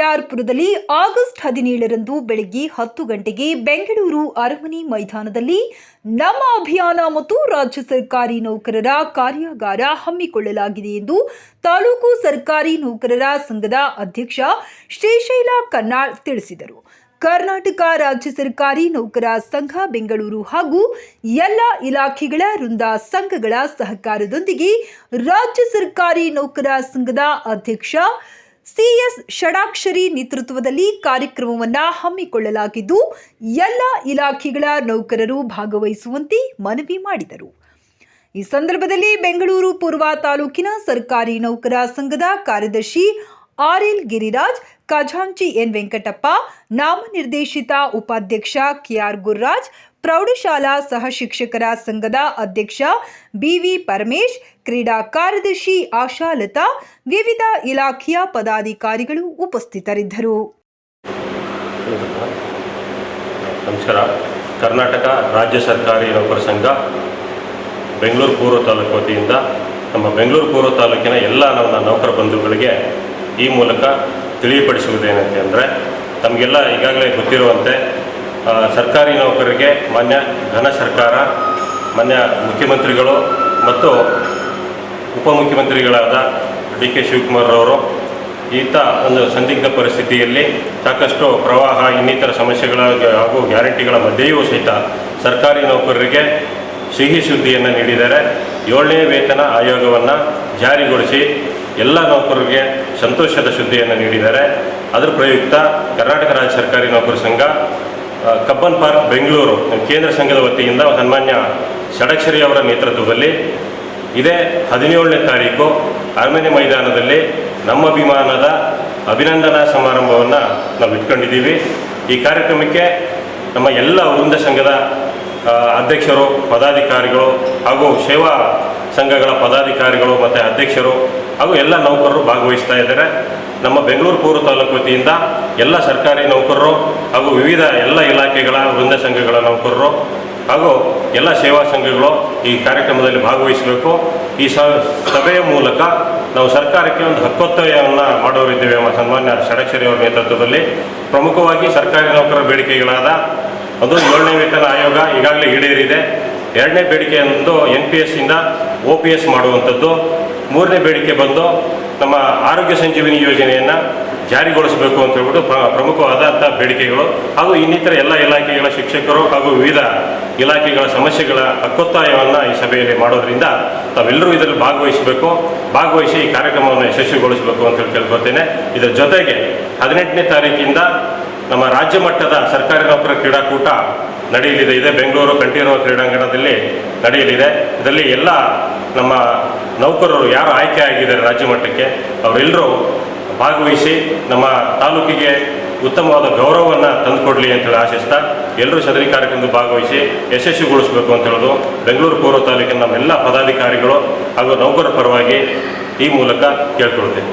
ಕೆಆರ್ಪುರದಲ್ಲಿ August 17ರಂದು ಬೆಳಗ್ಗೆ 10 ಗಂಟೆಗೆ ಬೆಂಗಳೂರು ಅರಮನೆ ಮೈದಾನದಲ್ಲಿ ನಮ್ಮ ಅಭಿಯಾನ ಮತ್ತು ರಾಜ್ಯ ಸರ್ಕಾರಿ ನೌಕರರ ಕಾರ್ಯಾಗಾರ ಹಮ್ಮಿಕೊಳ್ಳಲಾಗಿದೆ ಎಂದು ತಾಲೂಕು ಸರ್ಕಾರಿ ನೌಕರರ ಸಂಘದ ಅಧ್ಯಕ್ಷ ಶ್ರೀಶೈಲ ಕನ್ನಾಳ್ ತಿಳಿಸಿದರು. ಕರ್ನಾಟಕ ರಾಜ್ಯ ಸರ್ಕಾರಿ ನೌಕರ ಸಂಘ ಬೆಂಗಳೂರು ಹಾಗೂ ಎಲ್ಲ ಇಲಾಖೆಗಳ ವೃಂದ ಸಂಘಗಳ ಸಹಕಾರದೊಂದಿಗೆ ರಾಜ್ಯ ಸರ್ಕಾರಿ ನೌಕರ ಸಂಘದ ಅಧ್ಯಕ್ಷ ಸಿಎಸ್ ಷಡಾಕ್ಷರಿ ನೇತೃತ್ವದಲ್ಲಿ ಕಾರ್ಯಕ್ರಮವನ್ನು ಹಮ್ಮಿಕೊಳ್ಳಲಾಗಿದ್ದು ಎಲ್ಲ ಇಲಾಖೆಗಳ ನೌಕರರು ಭಾಗವಹಿಸುವಂತೆ ಮನವಿ ಮಾಡಿದರು. ಈ ಸಂದರ್ಭದಲ್ಲಿ ಬೆಂಗಳೂರು ಪೂರ್ವ ತಾಲೂಕಿನ ಸರ್ಕಾರಿ ನೌಕರ ಸಂಘದ ಕಾರ್ಯದರ್ಶಿ ಆರ್ಎಲ್ ಗಿರಿರಾಜ್, ಖಜಾಂಚಿ ಎನ್ ವೆಂಕಟಪ್ಪ, ನಾಮನಿರ್ದೇಶಿತ ಉಪಾಧ್ಯಕ್ಷ ಕೆಆರ್ ಗುರುರಾಜ್, ಪ್ರೌಢಶಾಲಾ ಸಹ ಶಿಕ್ಷಕರ ಸಂಘದ ಅಧ್ಯಕ್ಷ ಬಿವಿ ಪರಮೇಶ್, ಕ್ರೀಡಾ ಕಾರ್ಯದರ್ಶಿ ಆಶಾಲತಾ, ವಿವಿಧ ಇಲಾಖೆಯ ಪದಾಧಿಕಾರಿಗಳು ಉಪಸ್ಥಿತರಿದ್ದರು. ನಮಸ್ಕಾರ. ಕರ್ನಾಟಕ ರಾಜ್ಯ ಸರ್ಕಾರಿ ನೌಕರ ಸಂಘ ಬೆಂಗಳೂರು ಪೂರ್ವ ತಾಲೂಕು ವತಿಯಿಂದ ನಮ್ಮ ಬೆಂಗಳೂರು ಪೂರ್ವ ತಾಲೂಕಿನ ಎಲ್ಲ ನಮ್ಮ ನೌಕರ ಬಂಧುಗಳಿಗೆ ಈ ಮೂಲಕ ತಿಳಿಯಪಡಿಸುವುದೇನಂತೆ ಅಂದರೆ, ತಮಗೆಲ್ಲ ಈಗಾಗಲೇ ಗೊತ್ತಿರುವಂತೆ ಸರ್ಕಾರಿ ನೌಕರರಿಗೆ ಮಾನ್ಯ ಘನ ಸರ್ಕಾರ, ಮಾನ್ಯ ಮುಖ್ಯಮಂತ್ರಿಗಳು ಮತ್ತು ಉಪಮುಖ್ಯಮಂತ್ರಿಗಳಾದ ಡಿ.ಕೆ. ಶಿವಕುಮಾರ್ ಅವರು ಇಂಥ ಒಂದು ಸಂದಿಗ್ಧ ಪರಿಸ್ಥಿತಿಯಲ್ಲಿ ಸಾಕಷ್ಟು ಪ್ರವಾಹ ಇನ್ನಿತರ ಸಮಸ್ಯೆಗಳ ಹಾಗೂ ಗ್ಯಾರಂಟಿಗಳ ಮಧ್ಯೆಯೂ ಸಹಿತ ಸರ್ಕಾರಿ ನೌಕರರಿಗೆ ಸಿಹಿ ಸುದ್ದಿಯನ್ನು ನೀಡಿದ್ದಾರೆ. 7ನೇ ವೇತನ ಆಯೋಗವನ್ನು ಜಾರಿಗೊಳಿಸಿ ಎಲ್ಲ ನೌಕರರಿಗೆ ಸಂತೋಷದ ಸುದ್ದಿಯನ್ನು ನೀಡಿದ್ದಾರೆ. ಅದರ ಪ್ರಯುಕ್ತ ಕರ್ನಾಟಕ ರಾಜ್ಯ ಸರ್ಕಾರಿ ನೌಕರ ಸಂಘ ಕಬ್ಬನ್ ಪಾರ್ಕ್ ಬೆಂಗಳೂರು ಕೇಂದ್ರ ಸಂಘದ ವತಿಯಿಂದ ಸನ್ಮಾನ್ಯ ಷಡಾಕ್ಷರಿ ಅವರ ನೇತೃತ್ವದಲ್ಲಿ ಇದೇ 17ನೇ ತಾರೀಕು ಅರಮನೆ ಮೈದಾನದಲ್ಲಿ ನಮ್ಮ ಅಭಿಮಾನದ ಅಭಿನಂದನಾ ಸಮಾರಂಭವನ್ನು ನಾವು ಇಟ್ಕೊಂಡಿದ್ದೀವಿ. ಈ ಕಾರ್ಯಕ್ರಮಕ್ಕೆ ನಮ್ಮ ಎಲ್ಲ ವೃಂದ ಸಂಘದ ಅಧ್ಯಕ್ಷರು, ಪದಾಧಿಕಾರಿಗಳು ಹಾಗೂ ಸೇವಾ ಸಂಘಗಳ ಪದಾಧಿಕಾರಿಗಳು ಮತ್ತು ಅಧ್ಯಕ್ಷರು ಹಾಗೂ ಎಲ್ಲ ನೌಕರರು ಭಾಗವಹಿಸ್ತಾ ಇದ್ದಾರೆ. ನಮ್ಮ ಬೆಂಗಳೂರು ಪೂರ್ವ ತಾಲೂಕು ವತಿಯಿಂದ ಎಲ್ಲ ಸರ್ಕಾರಿ ನೌಕರರು ಹಾಗೂ ವಿವಿಧ ಎಲ್ಲ ಇಲಾಖೆಗಳ ವೃಂದ ಸಂಘಗಳ ನೌಕರರು ಹಾಗೂ ಎಲ್ಲ ಸೇವಾ ಸಂಘಗಳು ಈ ಕಾರ್ಯಕ್ರಮದಲ್ಲಿ ಭಾಗವಹಿಸಬೇಕು. ಈ ಸಭೆಯ ಮೂಲಕ ನಾವು ಸರ್ಕಾರಕ್ಕೆ ಒಂದು ಹಕ್ಕೊತ್ತಾಯವನ್ನು ಮಾಡೋರಿದ್ದೇವೆ. ಸನ್ಮಾನ್ಯ ಷಡಾಕ್ಷರಿ ಅವರ ನೇತೃತ್ವದಲ್ಲಿ ಪ್ರಮುಖವಾಗಿ ಸರ್ಕಾರಿ ನೌಕರರ ಬೇಡಿಕೆಗಳಾದ ಅದು 7ನೇ ವೇತನ ಆಯೋಗ ಈಗಾಗಲೇ ಈಡೇರಿದೆ. 2ನೇ ಬೇಡಿಕೆ ಒಂದು NPS ಇಂದ OPS ಮಾಡುವಂಥದ್ದು. 3ನೇ ಬೇಡಿಕೆ ಬಂದು ನಮ್ಮ ಆರೋಗ್ಯ ಸಂಜೀವಿನಿ ಯೋಜನೆಯನ್ನು ಜಾರಿಗೊಳಿಸಬೇಕು ಅಂತ ಹೇಳ್ಬಿಟ್ಟು ಪ್ರಮುಖವಾದಂಥ ಬೇಡಿಕೆಗಳು ಹಾಗೂ ಇನ್ನಿತರ ಎಲ್ಲ ಇಲಾಖೆಗಳ ಶಿಕ್ಷಕರು ಹಾಗೂ ವಿವಿಧ ಇಲಾಖೆಗಳ ಸಮಸ್ಯೆಗಳ ಹಕ್ಕೊತ್ತಾಯವನ್ನು ಈ ಸಭೆಯಲ್ಲಿ ಮಾಡೋದ್ರಿಂದ ತಾವೆಲ್ಲರೂ ಇದರಲ್ಲಿ ಭಾಗವಹಿಸಿ ಈ ಕಾರ್ಯಕ್ರಮವನ್ನು ಯಶಸ್ವಿಗೊಳಿಸಬೇಕು ಅಂತ ಕೇಳ್ಕೊಳ್ತೇನೆ. ಇದರ ಜೊತೆಗೆ 18ನೇ ತಾರೀಕಿಂದ ನಮ್ಮ ರಾಜ್ಯ ಮಟ್ಟದ ಸರ್ಕಾರಿ ನೌಕರರ ಕ್ರೀಡಾಕೂಟ ನಡೆಯಲಿದೆ. ಇದೆ ಬೆಂಗಳೂರು ಕಂಠೀರವ ಕ್ರೀಡಾಂಗಣದಲ್ಲಿ ನಡೆಯಲಿದೆ. ಇದರಲ್ಲಿ ಎಲ್ಲ ನಮ್ಮ ನೌಕರರು ಯಾರು ಆಯ್ಕೆ ಆಗಿದ್ದಾರೆ ರಾಜ್ಯ ಮಟ್ಟಕ್ಕೆ ಅವರೆಲ್ಲರೂ ಭಾಗವಹಿಸಿ ನಮ್ಮ ತಾಲೂಕಿಗೆ ಉತ್ತಮವಾದ ಗೌರವವನ್ನು ತಂದುಕೊಡಲಿ ಅಂತೇಳಿ ಆಶಿಸ್ತಾ ಎಲ್ಲರೂ ಸದರಿ ಕಾರ್ಯಕ್ರಮದಲ್ಲಿ ಭಾಗವಹಿಸಿ ಯಶಸ್ವಿಗೊಳಿಸಬೇಕು ಅಂತ ಹೇಳೋದು ಬೆಂಗಳೂರು ಪೂರ್ವ ತಾಲೂಕಿನ ನಮ್ಮೆಲ್ಲ ಪದಾಧಿಕಾರಿಗಳು ಹಾಗೂ ನೌಕರರ ಪರವಾಗಿ ಈ ಮೂಲಕ ಕೇಳ್ಕೊಳ್ತೇನೆ.